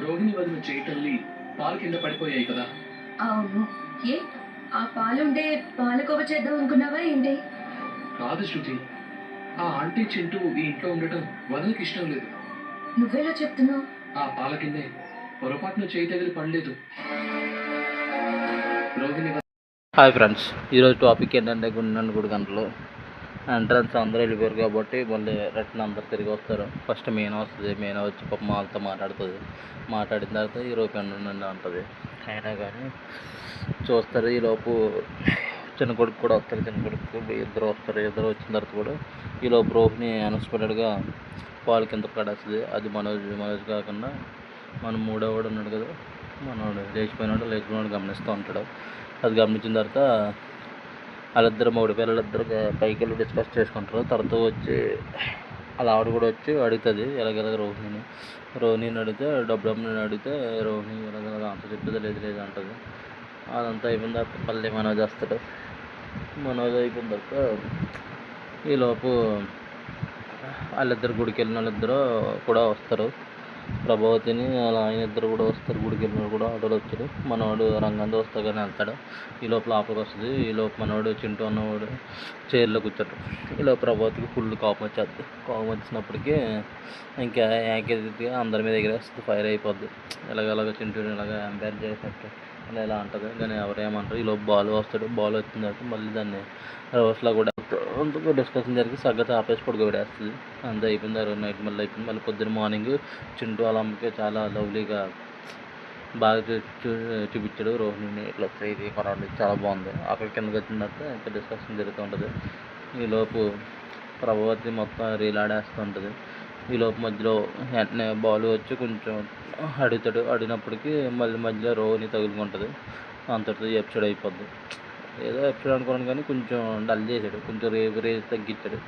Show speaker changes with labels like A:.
A: రోహిణి వదిన చేయి తల్లి పాలు కింద పడిపోయాయి కదా.
B: అవును. ఏ ఆ పాలుండే పాలకోవ చేద్దాం అనుకున్నావా ఏంటి?
A: కాదు శృతి, ఆ ఆంటీ చింటూ ఈ ఇంట్లో ఉండటం వదినకి ఇష్టం లేదు.
B: నువ్వెలా చెప్తున్నావు?
A: ఆ పాల కిందే పొరపాటున చేయి తగిలి పడలేదు. రోహిణి
C: హాయ్ ఫ్రెండ్స్, ఈరోజు టాపిక్ ఏంటంటే గుండె గుడి గంటలు ఎంట్రన్స్ అందరూ వెళ్ళిపోయారు కాబట్టి మళ్ళీ రిటర్న్ అందరు తిరిగి వస్తారు. ఫస్ట్ మీనా వస్తుంది. మీనా వచ్చి పాప వాళ్ళతో మాట్లాడుతుంది. మాట్లాడిన తర్వాత ఈరోజు ఉండండి అంటుంది. అయినా కానీ చూస్తారు. ఈలోపు చిన్న కొడుకు కూడా వస్తారు. చిన్న కొడుకు ఇద్దరు వస్తారు. ఇద్దరు వచ్చిన తర్వాత కూడా ఈలోపు రోహిణి అన్ఎక్స్పెక్టెడ్గా పాలు కింద పడేస్తుంది. అది మనోజ్ కాకుండా మన మూడోవాడు ఉన్నాడు కదా, మనోడు లేచిపోయినాడు గమనిస్తూ ఉంటాడు. అది గమనించిన తర్వాత వాళ్ళిద్దరు మూడు పిల్లలిద్దరు పైకి వెళ్ళి డిస్కస్ చేసుకుంటారు. తర్వాత వచ్చి అలా ఆవిడ కూడా వచ్చి అడుగుతుంది ఎలాగెలాగ రోహిణిని అడిగితే డబ్బుని అడిగితే రోహిణి ఎలాగెలాగ అంత చెప్తుంది లేదు అంటుంది. అదంతా అయిపోయిన తర్వాత మళ్ళీ మనోజ్ వస్తాడు. మనోజ్ అయిపోయిన తర్వాత ఈలోపు వాళ్ళిద్దరు గుడికి వెళ్ళిన వాళ్ళిద్దరూ కూడా వస్తారు. ప్రభావతిని అలా ఆయన ఇద్దరు కూడా వస్తారు. గుడికి వెళ్ళిన కూడా ఆటోలో వచ్చాడు. మనవాడు రంగంతో వస్తాగానే వెళ్తాడు. ఈ లోపల లోపలికి వస్తుంది. ఈ లోపు మనవాడు చింటూ అన్నవాడు చైర్లో కూర్చోడు. ఇలా ప్రభావతికి ఫుల్ కోపం వచ్చేస్తుంది. కోపం వచ్చినప్పటికీ ఇంకా ఏకరీతిగా అందరి మీద ఎగిరేస్తుంది. ఫైర్ అయిపోద్ది. ఇలాగ చింటూని ఇలాగ ఎంపైర్ చేసినట్టు ఇలా అంటుంది. కానీ ఎవరేమంటారు. ఈ లోపు బాల్ వస్తాడు. బాల్ వచ్చిన తర్వాత మళ్ళీ దాన్ని రివర్స్లో కూడా అందుకు డిస్కషన్ జరిగి సంగతి ఆపేసి పడుకోబెడేస్తుంది. అంతా అయిపోయింది. ఆ రోజు నైట్ మళ్ళీ అయిపోయింది. మళ్ళీ పొద్దున్న మార్నింగ్ చింటూ వాళ్ళ అమ్మకి చాలా లవ్లీగా బాగా చూపించాడు రోహిణిని. ఇట్లా ఇది కొనాలి చాలా బాగుంది. అక్కడ కిందకి వచ్చిన తర్వాత ఇంకా డిస్కషన్ జరుగుతూ ఉంటుంది. ఈలోపు ప్రభావతి మొత్తం రీలాడేస్తూ ఉంటుంది. ఈలోపు మధ్యలో వెంటనే బాల్ వచ్చి కొంచెం అడుగుతాడు. అడిగినప్పటికీ మళ్ళీ మధ్యలో రోహిణి తగులుకుంటుంది. అంతటితో ఎపిసోడ్ అయిపోద్ది. ఏదో ఎపిసోడ్ అనుకున్నాను కానీ కొంచెం డల్ చేశాడు. కొంచెం రేజ్ తగ్గించాడు.